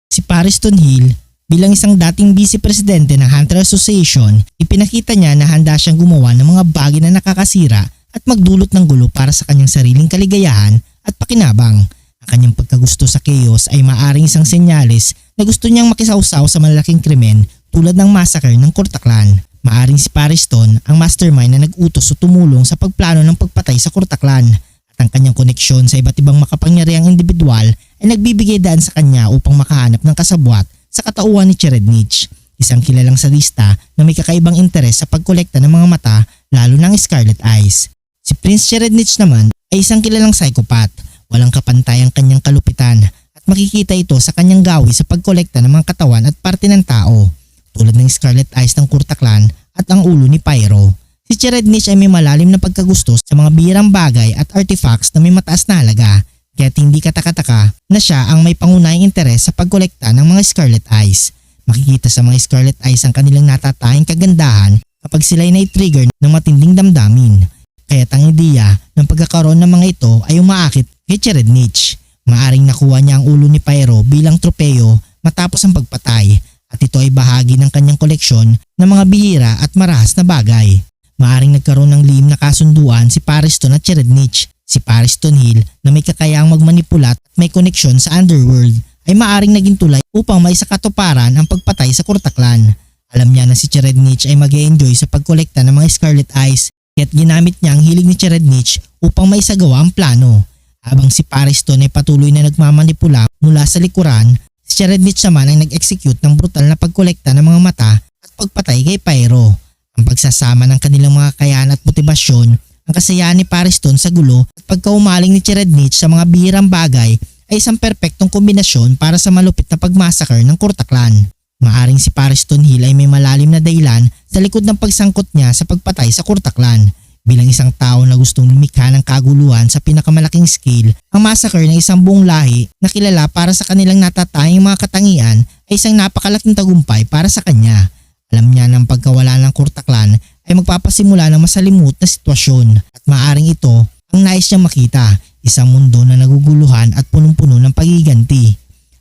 Si Pariston Hill, bilang isang dating vice-presidente ng Hunter Association, ipinakita niya na handa siyang gumawa ng mga bagay na nakakasira at magdulot ng gulo para sa kanyang sariling kaligayahan at pakinabang. Ang kanyang pagkagusto sa chaos ay maaring isang senyales na gusto niyang makisawsaw sa malalaking krimen tulad ng massacre ng Kurtaklan. Maaring si Pariston ang mastermind na nag-utos o tumulong sa pagplano ng pagpatay sa Kurtaklan at ang kanyang koneksyon sa iba't ibang makapangyarihang individual ay nagbibigay daan sa kanya upang makahanap ng kasabwat sa katauhan ni Cherednich, isang kilalang sadista na may kakaibang interes sa pagkolekta ng mga mata lalo ng Scarlet Eyes. Si Prince Cherednich naman ay isang kilalang psychopath, walang kapantay ang kanyang kalupitan at makikita ito sa kanyang gawi sa pagkolekta ng mga katawan at parte ng tao, tulad ng Scarlet Eyes ng Kurtaklan at ang ulo ni Pyro. Si Cherednich ay may malalim na pagkagusto sa mga bihirang bagay at artifacts na may mataas na halaga. Kaya't hindi katakataka na siya ang may pangunahing interes sa pagkolekta ng mga Scarlet Eyes. Makikita sa mga Scarlet Eyes ang kanilang natatahing kagandahan kapag sila'y na-trigger ng matinding damdamin. Kaya't ang ideya ng pagkakaroon ng mga ito ay umaakit kay Cherednich. Maaring nakuha niya ang ulo ni Pyro bilang tropeyo matapos ang pagpatay at ito ay bahagi ng kanyang koleksyon ng mga bihira at marahas na bagay. Maaring nagkaroon ng lihim na kasunduan si Pariston at Cherednich. Si Pariston Hill na may kakayahang magmanipulat at may koneksyon sa underworld ay maaring naging tulay upang maisakatuparan ang pagpatay sa Kurtaklan. Alam niya na si Cherednich ay mag-e-enjoy sa pagkolekta ng mga Scarlet Eyes kaya't ginamit niya ang hilig ni Cherednich upang maisagawa ang plano. Habang si Pariston ay patuloy na nagmamanipula mula sa likuran, si Cherednich naman ay nag-execute ng brutal na pagkolekta ng mga mata at pagpatay kay Pyro. Ang pagsasama ng kanilang mga kakayahan at motibasyon, ang kasayahan ni Pariston sa gulo at pagkaumaling ni Cherednich sa mga bihirang bagay ay isang perpektong kombinasyon para sa malupit na pagmassacre ng Kurtaklan. Maaring si Pariston Hill ay may malalim na dahilan sa likod ng pagsangkot niya sa pagpatay sa Kurtaklan. Bilang isang tao na gustong lumikha ng kaguluhan sa pinakamalaking scale, ang massacre ng isang buong lahi na kilala para sa kanilang natatanging mga katangian ay isang napakalaking tagumpay para sa kanya. Alam niya na ang pagkawala ng Kurtaklan ay magpapasimula ng masalimut na sitwasyon at maaring ito ang nais niyang makita, isang mundo na naguguluhan at punong-puno ng pagiganti.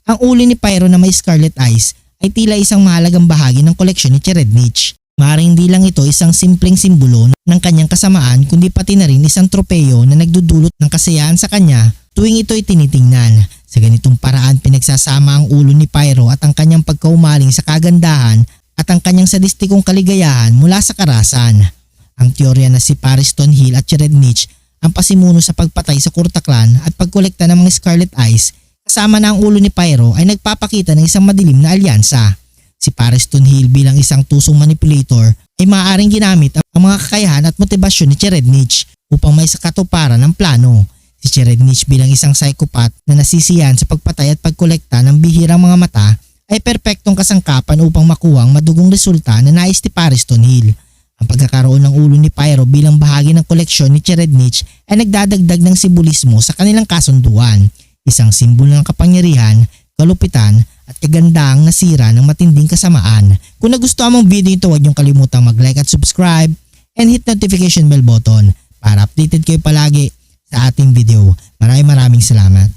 Ang ulo ni Pyro na may Scarlet Eyes ay tila isang mahalagang bahagi ng koleksyon ni Cherednich. Maaring hindi lang ito isang simpleng simbolo ng kanyang kasamaan kundi pati na rin isang tropeyo na nagdudulot ng kasiyahan sa kanya tuwing ito'y tinitingnan. Sa ganitong paraan pinagsasama ang ulo ni Pyro at ang kanyang pagkaumaling sa kagandahan at ang kanyang sadistikong kaligayahan mula sa karahasan. Ang teorya na si Pariston Hill at Cherednich ang pasimuno sa pagpatay sa Kurtaklan at pagkolekta ng mga Scarlet Eyes kasama na ang ulo ni Pyro ay nagpapakita ng isang madilim na alyansa. Si Pariston Hill bilang isang tusong manipulator ay maaaring ginamit ang mga kakayahan at motibasyon ni Cherednich upang maisakatuparan ang plano. Si Cherednich bilang isang psychopath na nasisiyahan sa pagpatay at pagkolekta ng bihirang mga mata ay perpektong kasangkapan upang makuha ang madugong resulta na nais ni Pariston Hill. Ang pagkakaroon ng ulo ni Pyro bilang bahagi ng koleksyon ni Cherednich ay nagdadagdag ng simbolismo sa kanilang kasunduan, isang simbolo ng kapangyarihan, kalupitan at kagandahang nasira ng matinding kasamaan. Kung nagustuhan mong video ito, huwag niyong kalimutang mag-like at subscribe and hit notification bell button para updated kayo palagi sa ating video. Maraming salamat.